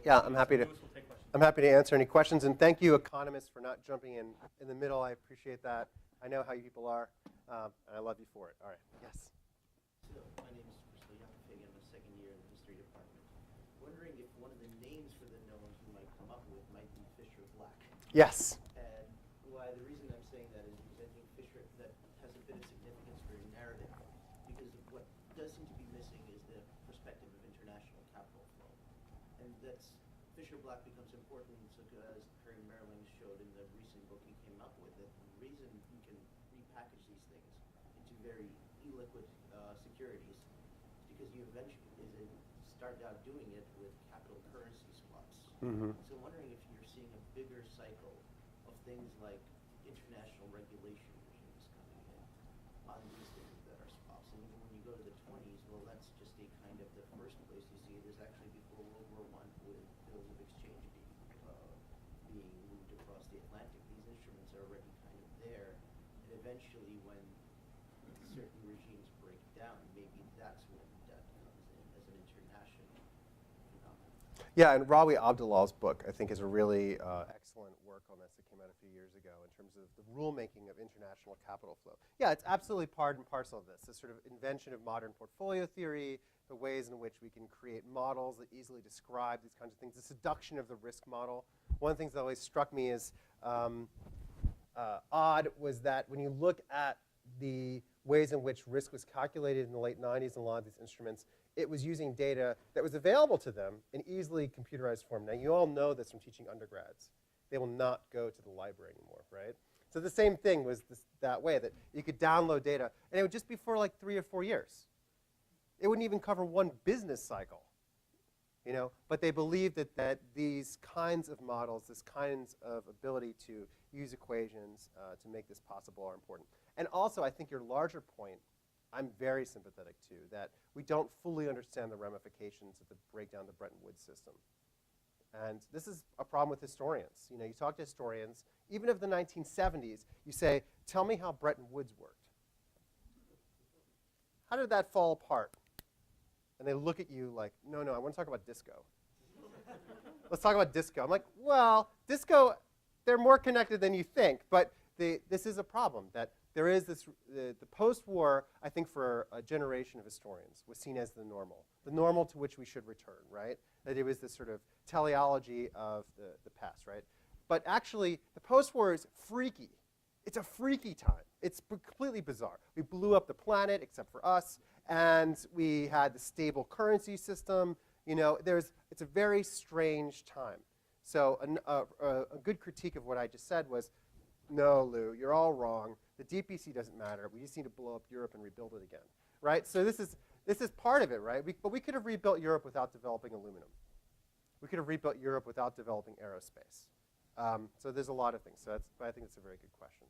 Yeah, I'm happy to. I'm happy to answer any questions, and thank you, economists, for not jumping in the middle. I appreciate that. I know how you people are, and I love you for it. All right. Yes. So my name is I'm a second year in the history department. Wondering if one of the names for the knowns we might come up with might be Fisher Black. Yes. And why the reason I'm saying that is because I think Fisher that has a bit of significance for your narrative, because what does seem to be missing is the perspective of international capital flow, and that's Fisher Black becomes important, so as Harry Merling showed in the recent book he came up with, that the reason you can repackage these things into very illiquid securities is because you eventually started out doing it with capital currency swaps. Mm-hmm. So I'm wondering if you're seeing a bigger cycle of things like international regulation regimes coming in on these things that are swaps. And even when you go to the 20s, well, that's just a kind of the first place you see it is actually before World War I with bills of exchange being moved across the Atlantic. These instruments are already kind of there. And eventually when certain regimes break down, maybe that's when debt comes in as an international phenomenon. Yeah, and Rawi Abdullah's book, I think, is a really excellent work on this that came out a few years ago in terms of the rulemaking of international capital flow. Yeah, it's absolutely part and parcel of this sort of invention of modern portfolio theory, the ways in which we can create models that easily describe these kinds of things, the seduction of the risk model. One of the things that always struck me as odd was that when you look at the ways in which risk was calculated in the late 90s in a lot of these instruments, it was using data that was available to them in easily computerized form. Now, you all know this from teaching undergrads. They will not go to the library anymore, right? So the same thing was that way, that you could download data, and it would just be for like 3 or 4 years. It wouldn't even cover one business cycle, you know? But they believed that these kinds of models, this kinds of ability to use equations to make this possible are important. And also, I think your larger point, I'm very sympathetic to, that we don't fully understand the ramifications of the breakdown of the Bretton Woods system. And this is a problem with historians. You know, you talk to historians, even of the 1970s, you say, tell me how Bretton Woods worked. How did that fall apart? And they look at you like, no, I want to talk about disco. Let's talk about disco. I'm like, well, disco, they're more connected than you think, but this is a problem, that there is this, the post-war, I think for a generation of historians, was seen as the normal to which we should return, right? That it was this sort of teleology of the past, right? But actually, the post-war is freaky. It's a freaky time. It's completely bizarre. We blew up the planet, except for us, and we had the stable currency system. You know, it's a very strange time. So a good critique of what I just said was, no, Lou, you're all wrong. The DPC doesn't matter. We just need to blow up Europe and rebuild it again, right? So this is part of it, right? But we could have rebuilt Europe without developing aluminum. We could have rebuilt Europe without developing aerospace. So there's a lot of things. But I think it's a very good question.